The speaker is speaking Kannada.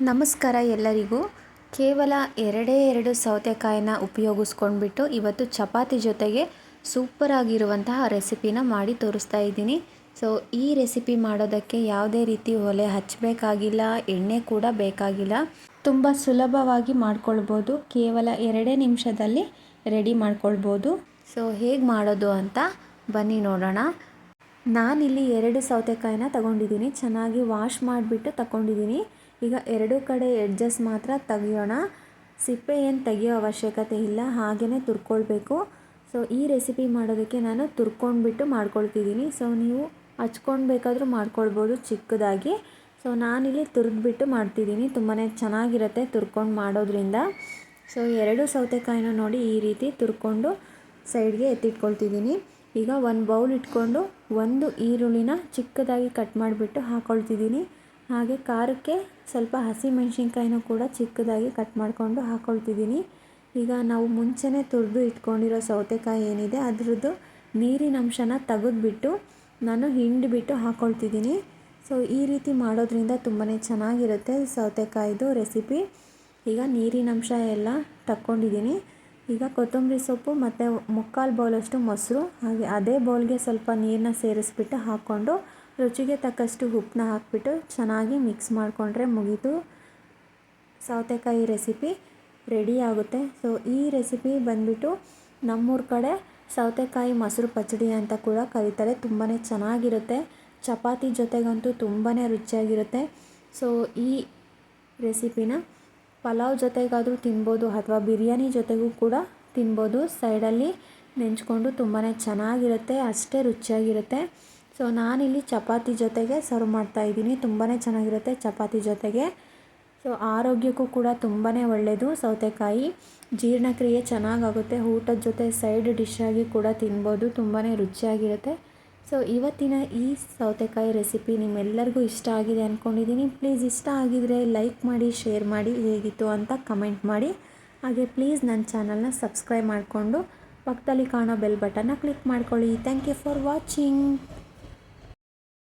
ನಮಸ್ಕಾರ ಎಲ್ಲರಿಗೂ. ಕೇವಲ ಎರಡು ಸೌತೆಕಾಯಿನ ಉಪಯೋಗಿಸ್ಕೊಂಡ್ಬಿಟ್ಟು ಇವತ್ತು ಚಪಾತಿ ಜೊತೆಗೆ ಸೂಪರಾಗಿರುವಂತಹ ರೆಸಿಪಿನ ಮಾಡಿ ತೋರಿಸ್ತಾ ಇದ್ದೀನಿ. ಸೊ ಈ ರೆಸಿಪಿ ಮಾಡೋದಕ್ಕೆ ಯಾವುದೇ ರೀತಿ ಒಲೆ ಹಚ್ಚಬೇಕಾಗಿಲ್ಲ, ಎಣ್ಣೆ ಕೂಡ ಬೇಕಾಗಿಲ್ಲ. ತುಂಬ ಸುಲಭವಾಗಿ ಮಾಡ್ಕೊಳ್ಬೋದು. ಕೇವಲ 2 ನಿಮಿಷದಲ್ಲಿ ರೆಡಿ ಮಾಡ್ಕೊಳ್ಬೋದು. ಸೊ ಹೇಗೆ ಮಾಡೋದು ಅಂತ ಬನ್ನಿ ನೋಡೋಣ. ನಾನಿಲ್ಲಿ 2 ಸೌತೆಕಾಯಿನ ತಗೊಂಡಿದ್ದೀನಿ. ಚೆನ್ನಾಗಿ ವಾಶ್ ಮಾಡಿಬಿಟ್ಟು ತಗೊಂಡಿದ್ದೀನಿ. ಈಗ 2 ಕಡೆ ಎಡ್ಜಸ್ ಮಾತ್ರ ತೆಗಿಯೋಣ. ಸಿಪ್ಪೆ ಏನು ತೆಗಿಯೋ ಅವಶ್ಯಕತೆ ಇಲ್ಲ, ಹಾಗೆಯೇ ತುರ್ಕೊಳ್ಬೇಕು. ಸೊ ಈ ರೆಸಿಪಿ ಮಾಡೋದಕ್ಕೆ ನಾನು ತುರ್ಕೊಂಡ್ಬಿಟ್ಟು ಮಾಡ್ಕೊಳ್ತಿದ್ದೀನಿ. ಸೊ ನೀವು ಹಚ್ಕೊಂಡು ಬೇಕಾದರೂ ಮಾಡ್ಕೊಳ್ಬೋದು ಚಿಕ್ಕದಾಗಿ. ಸೊ ನಾನಿಲ್ಲಿ ತುರಿದ್ಬಿಟ್ಟು ಮಾಡ್ತಿದ್ದೀನಿ. ತುಂಬಾ ಚೆನ್ನಾಗಿರುತ್ತೆ ತುರ್ಕೊಂಡು ಮಾಡೋದ್ರಿಂದ. ಸೊ 2 ಸೌತೆಕಾಯಿನ ನೋಡಿ ಈ ರೀತಿ ತುರ್ಕೊಂಡು ಸೈಡ್ಗೆ ಎತ್ತಿಟ್ಕೊಳ್ತಿದ್ದೀನಿ. ಈಗ ಒಂದು ಬೌಲ್ ಇಟ್ಕೊಂಡು 1 ಈರುಳ್ಳಿನ ಚಿಕ್ಕದಾಗಿ ಕಟ್ ಮಾಡಿಬಿಟ್ಟು ಹಾಕ್ಕೊಳ್ತಿದ್ದೀನಿ. ಹಾಗೆ ಖಾರಕ್ಕೆ ಸ್ವಲ್ಪ ಹಸಿಮೆಣಸಿನ್ಕಾಯಿನೂ ಕೂಡ ಚಿಕ್ಕದಾಗಿ ಕಟ್ ಮಾಡಿಕೊಂಡು ಹಾಕ್ಕೊಳ್ತಿದ್ದೀನಿ. ಈಗ ನಾವು ಮುಂಚೆನೇ ತುರಿದು ಇಟ್ಕೊಂಡಿರೋ ಸೌತೆಕಾಯಿ ಏನಿದೆ ಅದರದ್ದು ನೀರಿನ ಅಂಶನ ತೆಗೆದುಬಿಟ್ಟು ನಾನು ಹಿಂಡಿಬಿಟ್ಟು ಹಾಕ್ಕೊಳ್ತಿದ್ದೀನಿ. ಸೊ ಈ ರೀತಿ ಮಾಡೋದ್ರಿಂದ ತುಂಬಾ ಚೆನ್ನಾಗಿರುತ್ತೆ ಸೌತೆಕಾಯಿದು ರೆಸಿಪಿ. ಈಗ ನೀರಿನ ಅಂಶ ಎಲ್ಲ ತಕ್ಕೊಂಡಿದ್ದೀನಿ. ಈಗ ಕೊತ್ತಂಬರಿ ಸೊಪ್ಪು ಮತ್ತು 3/4 ಬೌಲಷ್ಟು ಮೊಸರು, ಹಾಗೆ ಅದೇ ಬೌಲ್ಗೆ ಸ್ವಲ್ಪ ನೀರನ್ನ ಸೇರಿಸ್ಬಿಟ್ಟು ಹಾಕ್ಕೊಂಡು ರುಚಿಗೆ ತಕ್ಕಷ್ಟು ಉಪ್ಪನ್ನ ಹಾಕಿಬಿಟ್ಟು ಚೆನ್ನಾಗಿ ಮಿಕ್ಸ್ ಮಾಡಿಕೊಂಡ್ರೆ ಮುಗೀತು, ಸೌತೆಕಾಯಿ ರೆಸಿಪಿ ರೆಡಿ ಆಗುತ್ತೆ. ಸೊ ಈ ರೆಸಿಪಿ ಬಂದುಬಿಟ್ಟು ನಮ್ಮೂರ ಕಡೆ ಸೌತೆಕಾಯಿ ಮೊಸರು ಪಚ್ಚಡಿ ಅಂತ ಕೂಡ ಕರೀತಾರೆ. ತುಂಬಾ ಚೆನ್ನಾಗಿರುತ್ತೆ. ಚಪಾತಿ ಜೊತೆಗಂತೂ ತುಂಬಾ ರುಚಿಯಾಗಿರುತ್ತೆ. ಸೊ ಈ ರೆಸಿಪಿನ ಪಲಾವ್ ಜೊತೆಗಾದರೂ ತಿನ್ಬೋದು ಅಥವಾ ಬಿರಿಯಾನಿ ಜೊತೆಗೂ ಕೂಡ ತಿನ್ಬೋದು. ಸೈಡಲ್ಲಿ ನೆಂಚ್ಕೊಂಡು ತುಂಬಾ ಚೆನ್ನಾಗಿರುತ್ತೆ, ಅಷ್ಟೇ ರುಚಿಯಾಗಿರುತ್ತೆ. ಸೊ ನಾನಿಲ್ಲಿ ಚಪಾತಿ ಜೊತೆಗೆ ಸರ್ವ್ ಮಾಡ್ತಾಯಿದ್ದೀನಿ. ತುಂಬಾ ಚೆನ್ನಾಗಿರುತ್ತೆ ಚಪಾತಿ ಜೊತೆಗೆ. ಸೊ ಆರೋಗ್ಯಕ್ಕೂ ಕೂಡ ತುಂಬಾ ಒಳ್ಳೆಯದು ಸೌತೆಕಾಯಿ. ಜೀರ್ಣಕ್ರಿಯೆ ಚೆನ್ನಾಗಾಗುತ್ತೆ. ಊಟದ ಜೊತೆ ಸೈಡ್ ಡಿಶ್ ಆಗಿ ಕೂಡ ತಿನ್ಬೋದು. ತುಂಬಾ ರುಚಿಯಾಗಿರುತ್ತೆ. ಸೊ ಇವತ್ತಿನ ಈ ಸೌತೆಕಾಯಿ ರೆಸಿಪಿ ನಿಮ್ಮೆಲ್ಲರಿಗೂ ಇಷ್ಟ ಆಗಿದೆ ಅಂದ್ಕೊಂಡಿದ್ದೀನಿ. ಪ್ಲೀಸ್ ಇಷ್ಟ ಆಗಿದರೆ ಲೈಕ್ ಮಾಡಿ, ಶೇರ್ ಮಾಡಿ, ಹೇಗಿತ್ತು ಅಂತ ಕಮೆಂಟ್ ಮಾಡಿ. ಹಾಗೆ ಪ್ಲೀಸ್ ನನ್ನ ಚಾನಲ್ನ ಸಬ್ಸ್ಕ್ರೈಬ್ ಮಾಡಿಕೊಂಡು ಪಕ್ಕದಲ್ಲಿ ಕಾಣೋ ಬೆಲ್ ಬಟನ್ನ ಕ್ಲಿಕ್ ಮಾಡ್ಕೊಳ್ಳಿ. Thank you for watching.